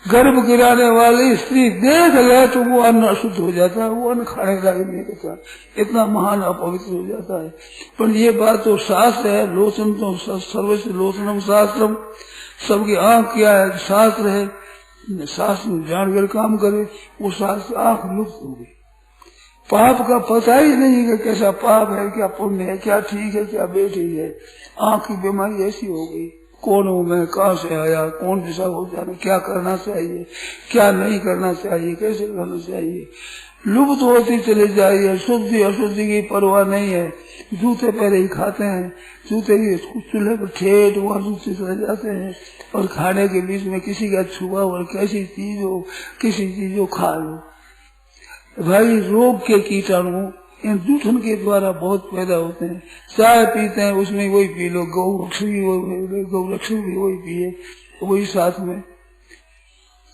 गर्भ गिराने वाली स्त्री देख ले तो वो अन्न अशुद्ध हो जाता है, वो अन्न खाने लायक नहीं होता, इतना महान अपवित्र हो जाता है। पर ये बात तो शास्त्र है, लोचन तो सर्वस्व लोचनम शास्त्रम, सबकी आंख क्या है, शास्त्र है, शास्त्र में जानकर काम करे, वो शास्त्र आंख लुप्त हो गई। पाप का पता ही नहीं कि कैसा पाप है, क्या पुण्य है, क्या ठीक है, क्या बेठी है। आंख की बीमारी ऐसी हो गई, कौन हूँ मैं, कहाँ से आया, कौन दिशा हो जाना, क्या करना चाहिए, क्या नहीं करना चाहिए, कैसे करना चाहिए, लुप्त होती चली जाइए। शुद्धि अशुद्धि की परवाह नहीं है। जूते पहले ही खाते हैं, जूते की चूल्हे पर ठेठ वहाँ जूते चले जाते हैं, और खाने के बीच में किसी का छुआ और कैसी चीज हो, किसी चीज हो खा लो। भाई रोग के कीटाणु इन जूठन के द्वारा बहुत पैदा होते हैं। चाय पीते हैं उसमें वही पी लो, गौरक्ष भी वही पिए, वही साथ में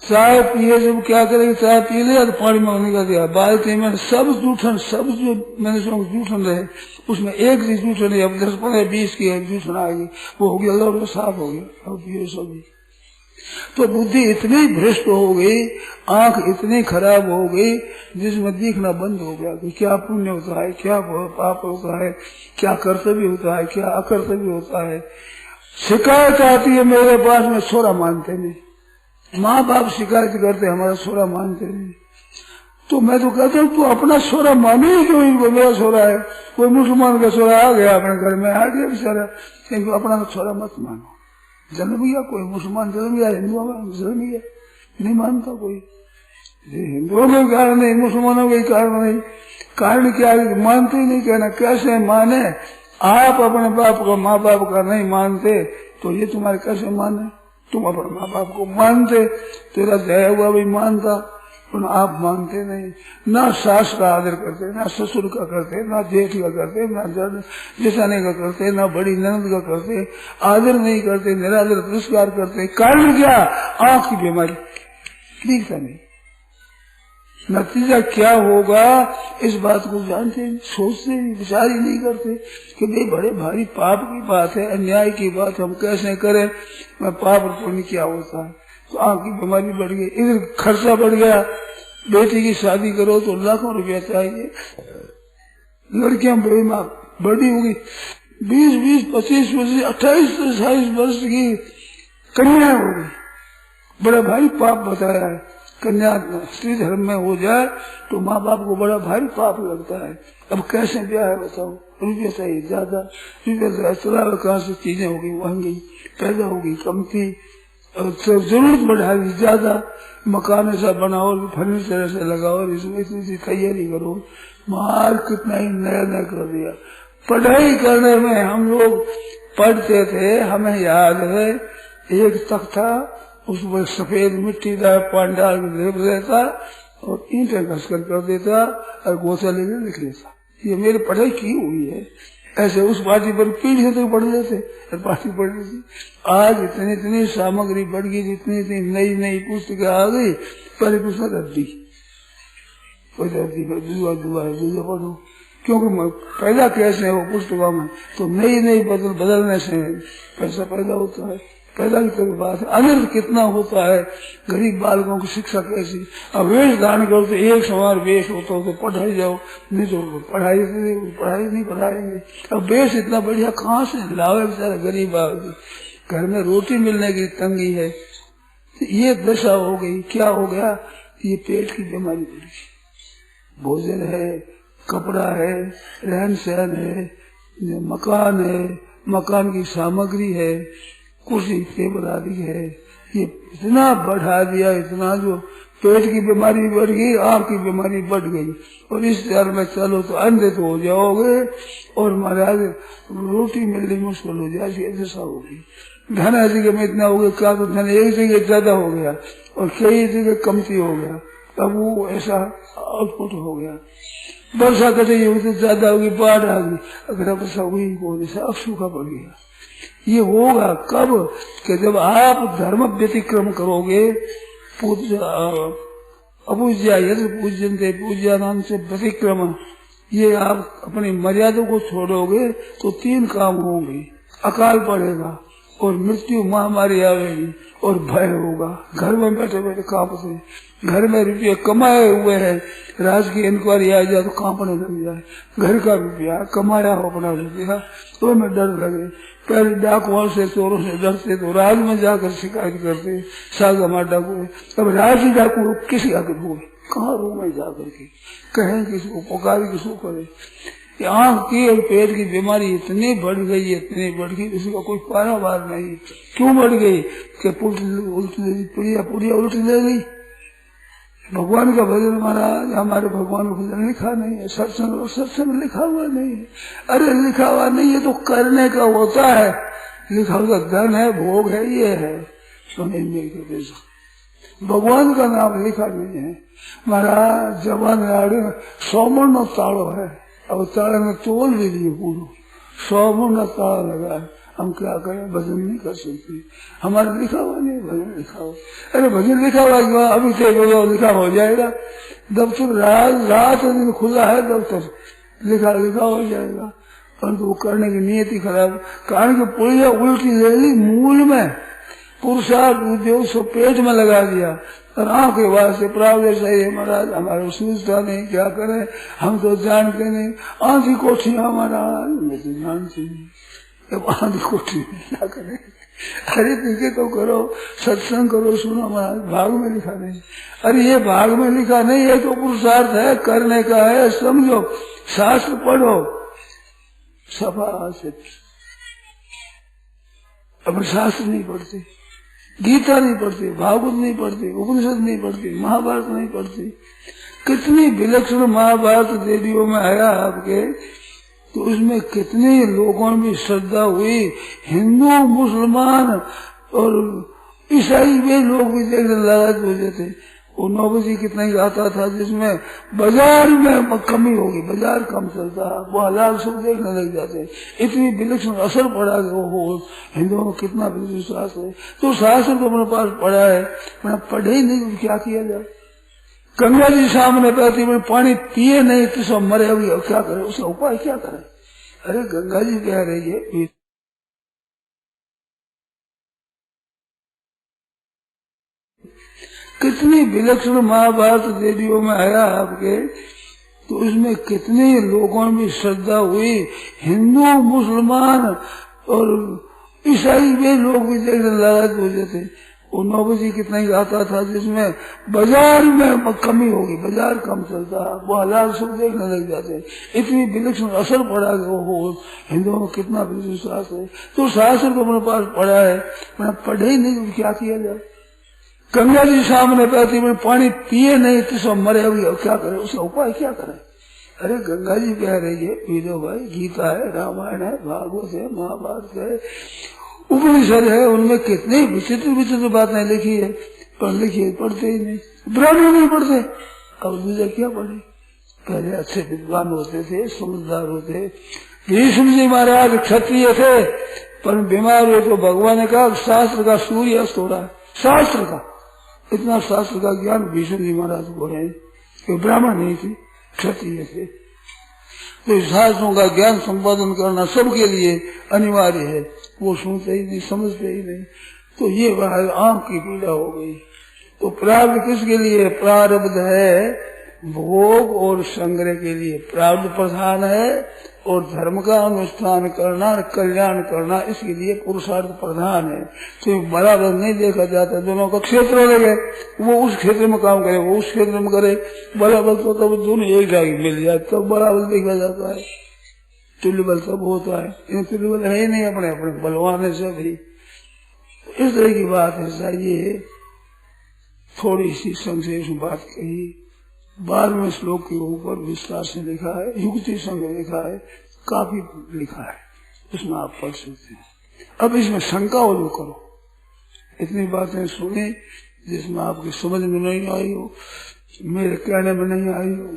चाय पिए। जब क्या करेंगे, चाय पी लिया तो पानी में निकल गया, बाल्टी में सब जूठन, सब जो मैंने जूठन रहे उसमें एक भी जूठन नहीं, अब 10, 15, 20 की जूठन आएगी, वो हो गया और साफ हो गया, अब पिए सभी। तो बुद्धि इतनी भ्रष्ट हो गई, आंख इतनी खराब हो गई, जिसमें दिखना बंद हो गया कि क्या पुण्य होता है, क्या पाप होता है, क्या कर्तव्य होता है, क्या अकर्तव्य होता है। शिकायत आती है मेरे पास में, छोरा मानते नहीं, माँ बाप शिकायत करते हमारा छोरा मानते नहीं। तो मैं तो कहता हूँ तू अपना छोरा माने ही क्यों, इनको मेरा छोरा है। कोई मुसलमान का छोरा आ गया अपने घर में, आ गया बेचारा, इनको अपना छोरा मत मानो। जन्म गया कोई मुसलमान, जन्म गया हिंदुओं में, जन्म गया नहीं मानता कोई। हिंदुओं में कारण नहीं, मुसलमानों का कारण नहीं। कारण क्या है, मानते ही नहीं। कहना कैसे माने, आप अपने बाप को माँ बाप का नहीं मानते तो ये तुम्हारे कैसे माने। तुम अपने माँ बाप को मानते, तेरा जय हुआ भी मानता, पर आप मानते नहीं। ना सास का आदर करते, ना ससुर का करते, ना जेठ का करते, ना जेठानी का करते, ना बड़ी ननद का करते, आदर नहीं करते, निरादर तिरस्कार करते। कारण क्या, आंख की बीमारी, दिखता नहीं। नतीजा क्या होगा इस बात को जानते नहीं, सोचते नहीं, विचार ही नहीं करते कि भाई बड़े भारी पाप की बात है, अन्याय की बात, हम कैसे करें, मैं पाप और पुण्य क्या होता है। तो आंख की बीमारी बढ़ गई, इधर खर्चा बढ़ गया। बेटी की शादी करो तो लाखों रुपया चाहिए, लड़कियां बड़ी होगी, 20, 25, 28, 28 वर्ष की कन्या हो गई। बड़ा भारी पाप बताया है, कन्या स्त्री धर्म में हो जाए तो माँ बाप को बड़ा भारी पाप लगता है। अब कैसे ब्याह है बताओ, रुपये चाहिए ज्यादा, रुपये चला कहाँ से चीजें होगी महंगी, पैदा होगी कमती, जरूरत बढ़ा दी ज्यादा, मकान ऐसा बनाओ, फर्नीचर ऐसे लगाओ, इसमें इतनी तैयारी करो, मार कितना ही नया कर दिया। पढ़ाई करने में हम लोग पढ़ते थे, हमें याद है एक तख्ता, उसमें सफेद मिट्टी का पानी डाल के लेप देता और ईंटें घसकर कर देता और गोसा लेकर लिख लेता। ये मेरी पढ़ाई की हुई है। ऐसे उस पार्टी पर पीढ़ी तक पढ़ लेते, पार्टी पढ़ लेती। आज इतनी सामग्री बढ़ गई, इतनी नई पुस्तकें आ गई। पहले पुस्तक रद्दी, कोई रद्दी दूसरा पढ़ो, क्योंकि पैदा कैसे हो पुस्तकों में, तो नई बदलने से पैसा पैदा होता है। पैदा की कोई बात है, अनर्थ कितना होता है। गरीब बालकों की शिक्षा कैसी, अब वेश दान करो तो एक समान वेश होता हो तो पढ़ाई जाओ, नहीं तो पढ़ाई नहीं पढ़ाएंगे। अब वेश इतना बढ़िया कहाँ से लावे बेचारा गरीब आदमी, घर में रोटी मिलने की तंगी है। तो ये दशा हो गई। क्या हो गया, ये पेट की बीमारी बढ़ गई। भोजन है, कपड़ा है, रहन सहन है, मकान है, मकान की सामग्री है, कुर्सी टेबल आदि है, ये इतना बढ़ा दिया, इतना जो पेट की बीमारी बढ़ गई, आंख की बीमारी बढ़ गई। और इस चाल में चलो तो अंधे तो हो जाओगे और महाराज रोटी मिलनी मुश्किल हो जाए, ऐसा हो गई। धन ऐसी जगह में इतना हो गया, क्या तो धन एक जगह ज्यादा हो गया और कई जगह कमती हो गया, तब वो ऐसा आउटपुट हो गया। वर्षा कटी हुई तो ज्यादा होगी, बाढ़ आ गई, अगर वर्षा हुई अब सूखा पड़ गया। ये होगा कब, कि जब आप धर्म व्यतिक्रम करोगे। अपूज्या यदि पूज्यन्ते पूज्या नाम से व्यतिक्रम, ये आप अपनी मर्यादा को छोड़ोगे तो 3 काम होंगे, अकाल पड़ेगा और मृत्यु महामारी आवेगी और भय होगा। घर में बैठे बैठे कांपते, घर में रुपये कमाए हुए हैं, राज की इंक्वायरी आ जाए तो कांपने लग जाए। घर का रुपया कमाया हो, अपना रुपया, तो में डर लगे। पहले डाकुओं से, चोरों से डरते तो राज में जाकर शिकायत करते, सागा डाकू। अब राज ही डाकू किसी आगे बोले, कहाँ रूम में जाकर के कहें, किसी को पुकारे, किसी को करे। आंख की और पेट की बीमारी इतनी बढ़ गई, इतनी बढ़ गई, इसका कोई पारावार नहीं। क्यों बढ़ गई, कि पुड़िया उल्टी ले गई। भगवान का भजन महाराज, हमारे भगवान का भजन लिखा नहीं है, सत्संग लिखा हुआ नहीं है। अरे लिखा हुआ नहीं है तो करने का होता है, लिखा हुआ धन है, भोग है, ये है सुनेंगे के भगवान का नाम लिखा नहीं है। महाराज जवान आड़े 100 मन ताड़ो है, अब ताड़े में तोल भी दिए पूरा 100 मन ताड़ा लगा है। हम क्या करें, भजन नहीं कर सकते, हमारा लिखा हुआ नहीं, भजन लिखा हुआ। अरे भजन लिखा हुआ अभी से लिखा हो जाएगा। दफ्तर रात दिन खुला है, दफ्तर लिखा हो जाएगा, परंतु वो करने की नियति खराब। कारण की पुड़िया उल्टी ले ली मूल में, पुरुषार्थ उद्योग सब पेट में लगा दिया और आंख के वास्ते प्रावधान सही है महाराज, हमारे सूझता नहीं, क्या करें, हम तो जानते नहीं। आंधी कोठियां महाराज, मैं तो जानती नहीं, अब आंधी कोठी क्या करें। अरे पीके तो करो, सत्संग करो, सुनो महाराज, भाग में लिखा नहीं। अरे ये भाग में लिखा नहीं है तो पुरुषार्थ है, करने का है, समझो, शास्त्र पढ़ो, सफा से। अब शास्त्र नहीं पढ़ते, गीता नहीं पढ़ते, भागवत नहीं पढ़ते, उपनिषद नहीं पढ़ते, महाभारत नहीं पढ़ते। कितनी विलक्षण महाभारत देवियों में आया आपके, तो उसमें कितने लोगों में श्रद्धा हुई। हिंदू, मुसलमान और ईसाई वे लोग भी देखने लालच हो जाते। वो 9 बजे कितना ही आता था, जिसमें बाजार में कमी होगी, बाजार कम चलता, वो हलाल सब देखने लग जाते। इतनी विलक्षण असर पड़ा कि वो हिंदुओं में कितना विश्वास है। तो शास्त्र तो अपने पास पढ़ा है, मैंने पढ़े ही नहीं तो क्या किया जाए। गंगा जी सामने बहती, मैंने पानी पिए नहीं तो सब मरे हुए, क्या करे, उसका उपाय क्या करे। अरे गंगा जी कह रही है, कितनी विलक्षण महाभारत देवियों में आया आपके, तो उसमें कितने लोगों में श्रद्धा हुई। हिंदू, मुसलमान और ईसाई वे लोग भी देखने लालच हो जाते। वो 9 बजे कितना ही आता था, जिसमें बाजार में कमी होगी, बाजार कम चलता, वो हलाल सब देखने लग जाते। इतनी विलक्षण असर पड़ा कि वो हिंदुओं में कितना विश्वास है। तो शास्त्र तो अपने पास पढ़ा है, मैंने पढ़े ही नहीं तो क्या किया जाए। गंगा जी सामने बहती, मैंने पानी पिए नहीं तो सब मरे हुए, क्या करे, उसका उपाय क्या करे। अरे गंगा जी कह रही है, पीरो भाई, गीता है, रामायण है, भागवत है, महाभारत है, उपनिषद है, उनमें कितनी विचित्र विचित्र बातें लिखी है, पर लिखी पढ़ते ही नहीं, ब्राह्मण नहीं पढ़ते। अब दूसरे क्या पढ़े। पहले अच्छे विद्वान होते थे, समझदार होते। भीष्म जी महाराज क्षत्रिय थे, पर बीमार हुए तो भगवान ने कहा शास्त्र का सूर्य अस्त हो रहा है, शास्त्र का इतना शास्त्र का ज्ञान भीष्म जी महाराज को है। कि ब्राह्मण नहीं थे, क्षत्रिय थे। तो शास्त्रों का ज्ञान संपादन करना सबके लिए अनिवार्य है। वो सुनते ही नहीं, समझते ही नहीं। तो ये आंख की पीड़ा हो गई। तो प्रारब्ध किसके लिए? प्रारब्ध है भोग और संग्रह के लिए। प्रारब्ध प्रधान है और धर्म का अनुष्ठान करना, कल्याण करना, इसके लिए पुरुषार्थ प्रधान है। तो बराबर नहीं देखा जाता। दोनों का क्षेत्र लगे, वो उस क्षेत्र में काम करे, वो उस क्षेत्र में करे, बराबर तो तब दोनों एक जगह मिल जाए, तब तो बराबर देखा जाता है। तुल्य बल सब होता है, इन तुल्य बल है ही नहीं, अपने अपने बलवान है सब ही। इस तरह की बात है। चाहिए थोड़ी सी संक्षेप में बात कही। 12वें श्लोक के ऊपर विस्तार से लिखा है, युक्ति संग लिखा है, काफी लिखा है, उसमें आप पढ़ सकते हैं। अब इसमें शंका हो जो करो। इतनी बातें सुनी जिसमें आपकी समझ में नहीं आई हो, मेरे कहने में नहीं आई हो,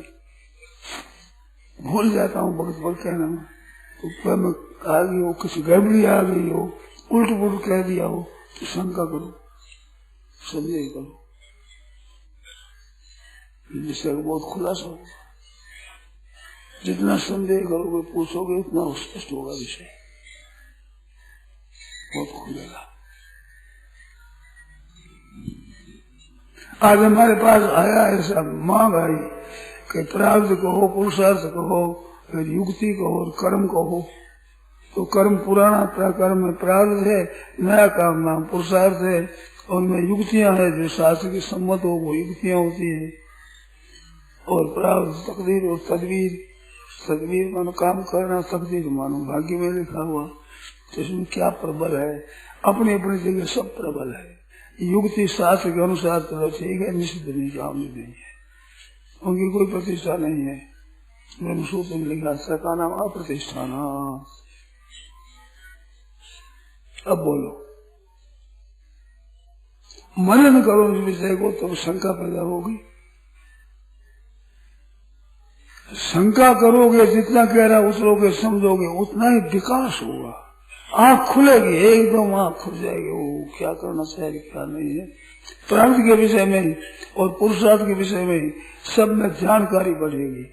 भूल जाता हूँ वक्त पर कहने में, तो में आ गई हो, किसी गड़बड़ी आ गई हो, उल्ट पुल्ट कह दिया हो, तो शंका करो, संदेह करो, जिससे बहुत खुलासा होगा। जितना संदेह करोगे, पूछोगे, उतना स्पष्ट होगा विषय, बहुत खुलेगा। आज हमारे पास आया ऐसा मांग आई कि प्रारब्ध कहो, पुरुषार्थ कहो, फिर युक्ति कहो और कर्म कहो। तो कर्म पुराना कर्म में प्रारब्ध है, नया काम नाम पुरुषार्थ है, और उनमें युक्तियां हैं जो शास्त्र की सम्मत हो, वो युक्तियां होती हैं। और प्रारब्ध तकदीर और तदबीर। तदबीर मानो काम करना, तकदीर मानो भाग्य में लिखा हुआ। तो इसमें क्या प्रबल है? अपनी अपनी जगह सब प्रबल है। युक्ति शास्त्र के अनुसार तो ठीक है, निश्चित नहीं, काम नहीं है, उनकी कोई प्रतिष्ठा नहीं है। ब्रह्मसूत्र में लिखा सका नाम अप्रतिष्ठान। अब बोलो, मनन करो इस विषय को, तब शंका पैदा होगी। शंका करोगे, जितना गहरा उतरोगे, समझोगे, उतना ही विकास होगा। आंख खुलेगी, एकदम आंख खुल जाएगी, वो क्या करना चाहिए क्या नहीं है। प्रारब्ध के विषय में और पुरुषार्थ के विषय में सब में जानकारी बढ़ेगी।